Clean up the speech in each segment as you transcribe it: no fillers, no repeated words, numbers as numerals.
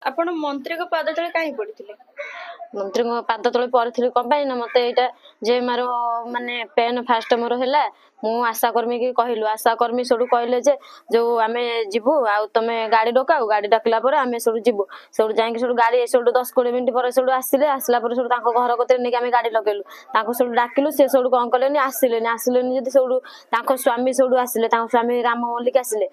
ଆପଣ ମନ୍ତ୍ରୀଙ୍କ ପାଦ ତଳେ କାହିଁ ପଡିଥିଲେ? मंत्री पाद तले पड़ी कौन ना मत यहाँ जे मार माने पेन फास्ट मोर है मु आशाकर्मी की कहलु आशाकर्मी सब कहले जो आम जीवु आ तुम गाड़ी डकाऊ गाड़ी डाकला आम सब जीवु सब जा गाड़ी सब 10-20 मिनट पर सब आसिले आसला सब घर कत नहीं आम गाड़ी लगेलु सब डाकिलु सी सब कौन कले आसिले आसिले सब स्वामी सब आसिले स्वामी राम मल्लिक आसिले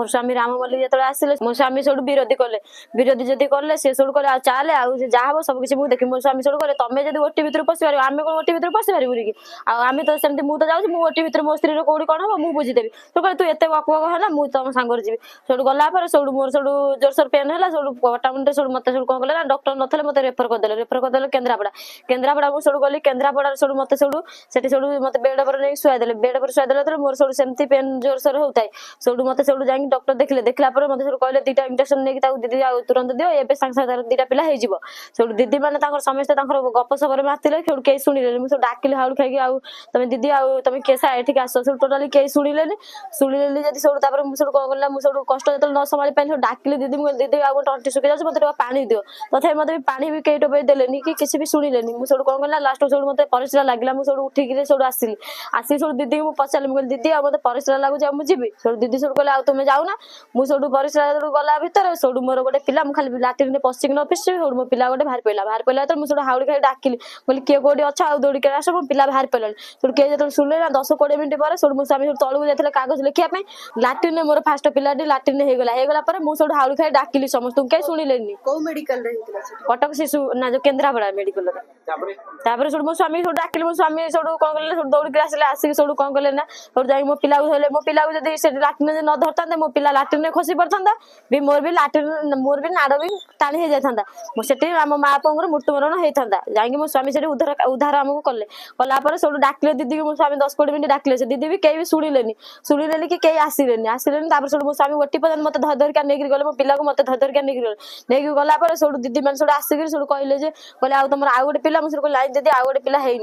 स्वामी राम मल्लिक जो आसिले मो स्वामी सब विरोधी कले विरोधी जदि कले सी सब कहे चाले जहाँ हम सब किसी मुझे देख मो स्वामी सब कहे तुम जब ओटी भितर पशि पार आम कौन ओटी भितर पशि पारू कि आम तो सेमती मुझे जाऊँ मुझे ओटी भितर मो स्त्री कौटी कौन हम मुझे बुझीदेवी सब कहे तू एत बक बक है मुझे तुम सांगर जी सब गलापर सब मोर सब जोरसोर पेन है सब कटामुंडे सब मत सब कौन कले डॉक्टर नथिले मत रेफर करदे केन्द्रापड़ा केन्द्रापड़ा मुझे सब गली केन्द्रापड़ा सब मत सब से सब मत बेड पर नहीं शुआदे बेड पर शुआदे मोर सब सेमती पेन जोरसोर होता है सब मत सब जा डॉक्टर देखले देखला मत सब कहले 2टा इंजेक्शन नहीं दीदी तुरंत दियो ए सांगे 2टा पिला सब दीदी मैंने समस्त गप सपर मारते कई शुणिले मुझे डाकिली हाउल खाई तुम दीदी तुम केसा ये आस सब टोटाली कई शुणिले शुणिले जब सब मुझे कौन करना मुझे कष्ट जो न संभाली पानी डाकिली दीदी मुझे दीदी आ टंटी सुखी जाए मतलब पानी दियो तथा मत पानी भी कई टोपाई देले कि किसी भी शुणिले मुझे कौन करना लास्ट सब मत परिश्रा लगे मुझे उठिक सब आसिली आसिक सब दीदी को पचारि मुझे दीदी आ मत परिश्रा लगुच मुझे सब दीदी सब कहले तुम जाऊना मुझे परिश्रा गला भर सब मोर गोटे पिला खाली लाट्रिन पशिक न फिस मो पिला गोटे बाहर पड़ा तो मुझे हाउड़ी खाई डाकिली बोली किए कौटी अच्छा आ दौड़ी आस मो पिला बाहर पड़ा सब किए जो शुणिले ना 10-20 मिनट पर सब मो स्वामी तलू जाते कागज लिखापी लाट्रिन मोर फास्ट पिलाटी लाट्रिन होगला मुझे हाउड़ी खाई डाकिली समस्त कहीं शुणिले कटक शिशु ना जो केन्द्रापड़ा मेडिकल सब मो स्वामी सब डाकिली मो स्वामी सब कौन कले सब दौड़ी आसिले आसिक सब कौन कले ना सब जा मो पिला धरले मो पिला जब लाट्रिन न धरता मो पिला लाट्रिन खसी पड़ता भी मोर भी लाट्रिन मोर भी नाड़ भी टाणी हो जाता से आम माँ बापा मृत्युमरण होता जाकि मो स्वामी से उद्धार आमको कले कलापर सब डाकिले दीदी को मो स्वामी 10-20 मिनट डाकिले से दीदी भी कहीं भी शुणिले कि कहीं आसिले सब मो स्वामी गोटी पर्यटन मत धरधरिका नहीं गले मो पिला को मत धरधरिका नहीं गलापर सब दीदी मैंने सब आसिक सब कहले कहले तुम आउ गोटे पिला मुझे कहले दीदी आउ गोटे पिला है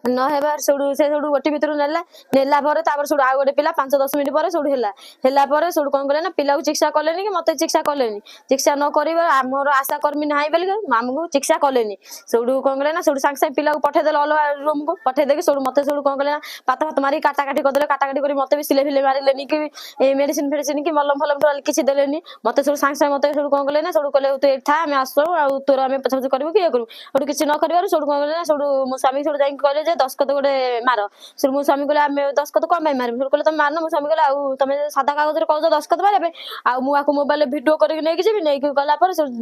न हेबार से गोटी भितर नेला सब आउ गोटे पिला 5-10 मिनट पर सब है सब कौन कले ना पिला को चिकित्सा कले कि मत चिकित्सा कले चिकित्सा न कर आमर आशाकर्मी ना बोल आमको चिकित्सा कले सब कौन कले ना सब सागे सागे पिला को पठेदेले अलग रूम को पठेदे सब मत सब कौन कले ना पात फात मारी काटाकाटी करदे काटाकाटी कर मत भी सिले फिले मारे कि मेडिसिन फेडिसिन कि मलम फलम टोटाल किसी देले मत सब सागे सागे मत सब कौन कले ना सब कहले तू था आम आस तोर आम पछा करूँ कि ये करूँ किसी न कर सब कौन कले ना सब मो स्वामी सब जाकि कहले दस्खत गोटे मार सर मो स्वामी कहले आम दस्खत कौन मारे सब कहले तुम मारना मो स्वामी कहले तुम सादा कागज कौच दस्खत मारे आपको मोबाइल भिडियो करके नहीं गला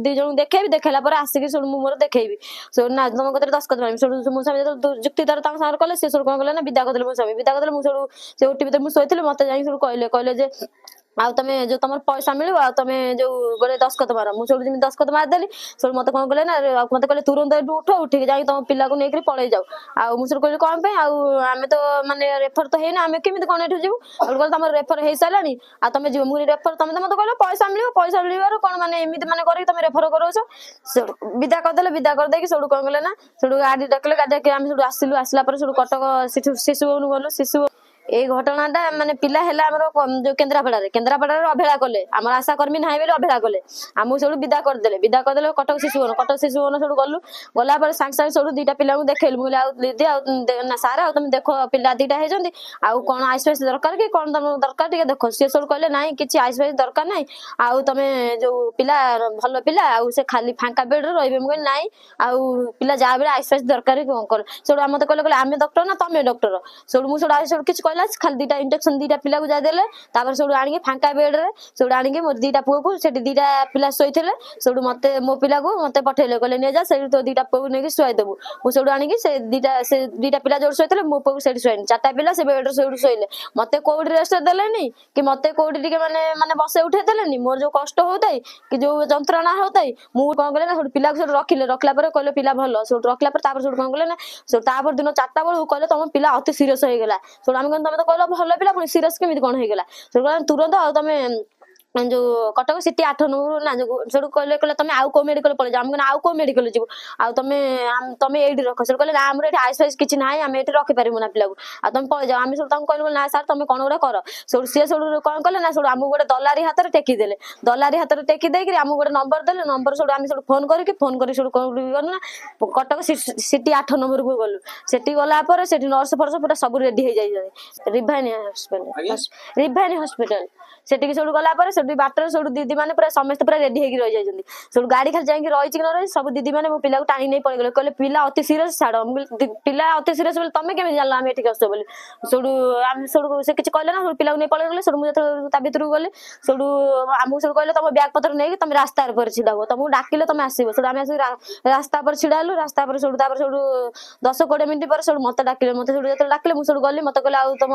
दी जन देखेबी देखला आसिक सब मोर देखेबी सब ना तुम कत दस्खत मारे सब मो स्वामी जुक्ति दर सागर कले सी सब कौन कले ना विदा करदे मो स्वामी विदा करदे मुझे से ओटी भितर मुझे शोती मत जा सब कहले तुम जो तुम पैसा मिल तुम जो गोटे दस्खत मार मुझे दस्खत मारदेली सब मत कौन कले ना मत कहले तुरंत उठ उठिक जा तुम पिला को लेकर पलि जाऊ आ मुझे कहली कौन पे आम तो माने रेफर तो है आम केमी कौन ये जीव कहले तुम रेफर हो सारे आ तुम जीव मुझे रेफर तुम तो मत कहल पैसा मिल कौन मैंने एमती मैंने कर तुम रेफर कर विदा करदे विदा करदे सब कौन कले ना सब गाड़ी डाकिले गाड़ी डाक आम सब आसिलु आसला सब कटक शिशु भवन गलु शिशु ये घटनाटा माने पिला है जो केन्द्रापड़ा अवहेला कले आम आशाकर्मी ना बोले अवहेला कले आमको सब विदा करदे कटक शिशु भवन सब गलु गलापर सागे सागे सब 2टा पिला देखल मुझे दीदी ना सारा तुम देख पिला 2टा होती आउ कौन आइस फाइस दरकार कि कौन तुम दरकार टे देख सी सब कहले ना कि आइस फाइस दरकार ना आउ तुम जो पिला भल पिला आउ से खाली फांका बेड रे मुझे ना आउ पिला जहाँ बेले आइस फाइस दरकार कौन कर सब मत कहले आम डॉक्टर ना तुम डॉक्टर सब मुझे सब किसी कहला खाली 2टा इंजेक्शन 2टा पिला को जादेले सब आनिके फांका बेड रे सब आनिके मोर 2टा पुओ को से 2टा पिला शोइथिले सब मते मो पिला को मते पठेले कहले ने जा से तो 2टा पुओ नेकी शुआई देबु मु सब आनिके से 2टा पिला जोर शोइथिले मो पुओ से शुआई 4टा पिला से बेड रे सब शोइले मते कोड रेस्ट देलेनी कि मते कोड टिके माने माने बसे उठे देलेनी मोर जो कष्ट होताई कि जो जंत्रणा होताई मु कोन कहले ना सब पिला को सब रखला पर कहले पिला भलो सब रखला पर तापर सब कोन कहले ना सब तापर दिन 4टा बेल कहले तुम पिला अति सीरियस हो गेला सब हम तुम तो कहलो भल पिला पुणी सीरियस केमी कौन हो गला तुरंत तुम जो कटक सिटी 8 नंबर ना जो सेठू कहले कहले तुम आउ को मेडिकल पळे जाम आउ को मेडिकल जीव आ तुम तुम एडी रख सेठू कहले ना हमर एठी आइस फाइस किछि नाही हम एठी रखि परिमु ना पिला को आ तुम पळे जाओ हम सेठू कहले ना सर तुम कोन गोडे कर सेठू से सेठू कोन कहले ना सेठू हम गोडे दलारी हाथ रे टेकी देले दलारी हाथ रे टेकी देकरी हम गोडे नंबर देले नंबर सेठू हम सेठू फोन करी सेठू कहलु ना कटक सिटी 8 नंबर को गलु सेठी गला पर सेठी नर्स फर्स पूरा सब रेडी हे जाई रिभानी हॉस्पिटल सेठी की सेठू गला पर सेठी बाटर सेठू दीदी माने पूरा समस्त पूरा रेडी हेकी रह जाइछन्ती सेठू गाड़ी खाली जाई रही कि न रही सब दीदी माने मो पिला को टाणी नै पळे गेले कहले पिला अति सीरियस छाड़ो पिला अति सीरियस बोले तमे केमे जानला हम एठी कसो बोले सेठू हम सेठू से किछ कहले ना पिला को नै पळे गेले सेठू मु जत ता भितर गले सेठू हमहु सेठू कहले तम बैग पत्र नै तमे रास्ता पर छिडा हो तमु डाकिले तमे आसीबो सेठू हम आसी रास्ता पर छिडालु रास्ता पर सेठू तापर सेठू 10-20 मिनिट पर सेठू मते डाकिले मते सेठू जत डाकिले मु सेठू गली मते कहले आ तम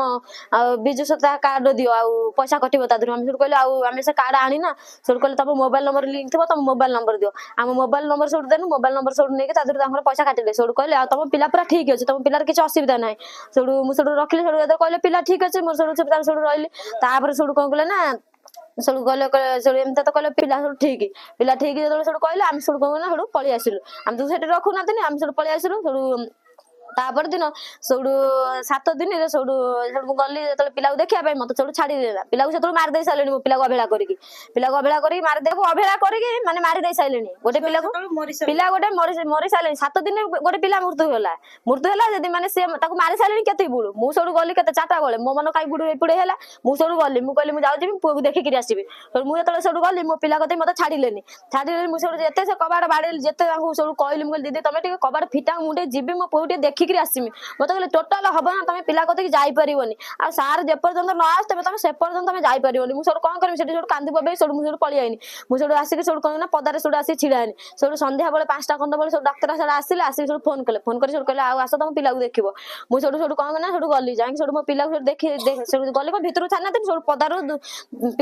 बिजु सता कार्ड दियो आ पैसा कटिबो तादरु हम सेठू कहले आ हम से कार्ड आनी ना सेठू कहले तम मोबाइल नंबर लिंक थबो तम मोबाइल नंबर दियो हम मोबाइल नंबर सेठू देनु मोबाइल नंबर सेठू नेके तादरु तांकर पैसा काटिले सेठू कहले आ तम पिला पूरा ठीक अछि तम पिलार किछ असुविधा नै सेठू मु सेठू रखिले सेठू जत कहले पिला ठीक अछि मोर सेठू चुपचाप सेठू रहले तापर सेठू कोन कहले ना सेठू कहले सेठू एमते तो कहले पिला सेठू ठीक जत सेठू कहले हम सेठू कोन ना सेठू पळी आसिलु हम तो सेठू रखु नाथिनी हम सेठू पळी आसिलु सेठू तापर दिन सेठू 7 दिन रे सेठू सेठू गली जत पिला को देखिया पई मते सेठू छाडी देला पिला को सेठू मार दे सालेनी मो पिला को अबेला करी मार देबो अबेला करी माने मारी दे सालेनी गोटे पिला को पिला गोटे मरी सालेनी 7 दिन गोटे पिला मृत्यु होला जदी माने से ताको मारी सालेनी केते बुळु मु सेठू गली केते 4टा गले मो मन काई बुडु एपुडे होला मु सेठू गली मु कहली मु जाउ जेबी पुओ को देखि कि आसीबी मु जतले सेठू गली मो पिला कते मते छाडीलेनी मु सेठू जेते से कबाड़ बाडेल जेते ताको सेठू कहली मु दीदी तमे टिके कबाड़ फिटा मुंडे जिबी मो पुओ टे देखि कि आसीमी मते कहले टोटल हबो ना तमे पिला कते कि जाई परिबोनी आ सार जे पर्यंत न आस तमे से पर्यंत तमे जाई परिबोनी मु सेठू कोन करमी सेठू कांदी पबे सेठू मु सेठू पळी आइनी मु सेठू आसी कि सेठू कोन ना पदारे सेठू आसी छिडानी सेठू संध्या बेले 5टा खंड बेले सेठू डाक्टर साडा आसिले सेठू फोन कले फोन करी सेठू कहले आ आस तम पिला को देखिबो मु सेठू कोन ना सेठू गली जाई सेठू मो पिला को देखि सेठू गली को भितरु छाना दिन सेठू पदारो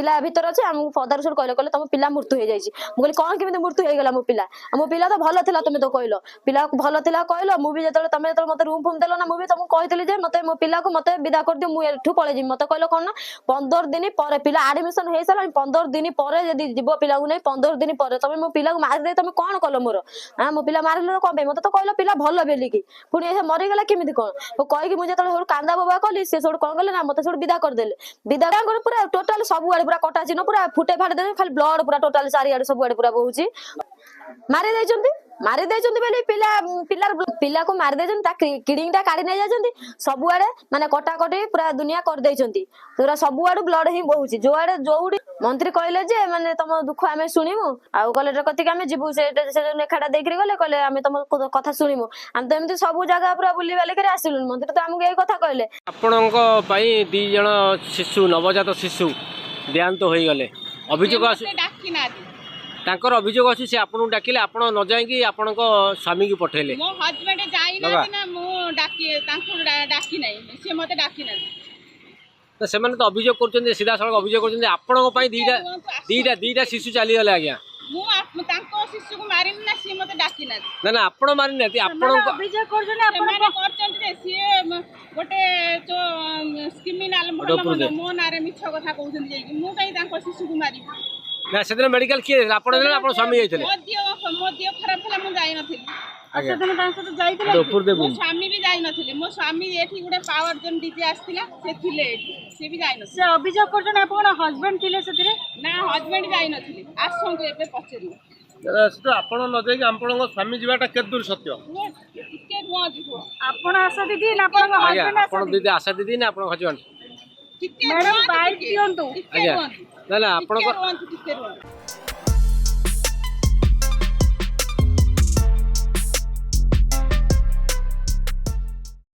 पिला भितर अछि हम पदारो सेठू कहले तम पिला मृत्यु हे जाईची मु कहली कोन केमे मृत्यु हे गेला मो पिला तो भलो थिला तमे तो कहलो पिला भलो थिला कहलो मु भी जतले तमे जतले मते रूम फोन देलो ना मु भी तुमको कहतली जे मते मो पिला को मते विदा कर दियो मु एठू पळे जी मते कहलो कोन ना 15 दिन पर पिला एडमिशन हे साला 15 दिन पर यदि जीवो पिला को नै 15 दिन पर तमे मो पिला को मार दे तमे कोन कलो मोर हां मो पिला मारले कोन बे मते तो कहलो पिला भलो बेली की पुनी ए मरि गेला केमिति कोन ओ कहि कि मु जतले सोड कांदा बाबा कहली से सोड कोन कहले ना मते सोड विदा कर देले विदा कर पूरा टोटल सब आड़े पूरा कटा चिनो पूरा फुटे फाड़ दे खाली ब्लड पूरा टोटल सारी आड़े सब आड़े पूरा बहुची मारी देचंती बेली पिला को मारी देचंती ता किडनी ता काढी नै जाचंती सब आड़े माने कटा कटी पूरा दुनिया कर देचंती पूरा सब आड़े ब्लड ही बहुची जो आड़े जोउडी मंत्री कहले जे माने तम दुख आमे सुनिमु आ कलेक्टर कति आमे जिबु से लेखाटा देखि गले कहले आमे तम कथा सुनिमु हम त एमती सब जगह पूरा बुली वाले करे आसिलु मंत्री तो हमके एई कथा कहले आपणक पई 2 जण शिशु नवजात शिशु देहांत होई गले अभियोग तांकर अभियोग अछि से आपन डाकिले आपन न जाय कि आपन को स्वामी की पठेले मो हस्बैंड जाई ना ना मो डाकी तांको डाकी नै से मते डाकी नै तो से माने तो अभियोग करछन सीधा सड़क अभियोग करछन आपन को पई दीटा शिशु चली गले आज्ञा मो तांको शिशु को मारिन ना से मते डाकी नै ना ना आपन मारिन नथि आपन को अभियोग करछन आपन करछन जे से गोटे जो क्रिमिनल मो नारे मिछ कथा कहउछन जे मु कई तांको शिशु को मारि ना सेदिन मेडिकल किए आपण देले आपण स्वामी जाइतले मोदियो खराब थला मु जाई नथिली अच्छा सेदिन तांको तो जाइतले ऊपर दे मो स्वामी भी जाई नथिले मो स्वामी एठी गुडे पावर जन डीजे आस्तिला से थिले से भी जाई नथिले से अभियोग करछन आपण हस्बैंड थिले सेतिरे ना हस्बैंड जाई नथिले आसंग एबे पछरी तो आपण न जाई आपण को स्वामी जीवाटा केत दूर सत्य के दुआ आपण आशा दीदी ना आपण हस्बैंड आपण दीदी आशा दीदी ना आपण हस्बैंड मैडम बाइक दियंतु आज्ञा ना ना आपण को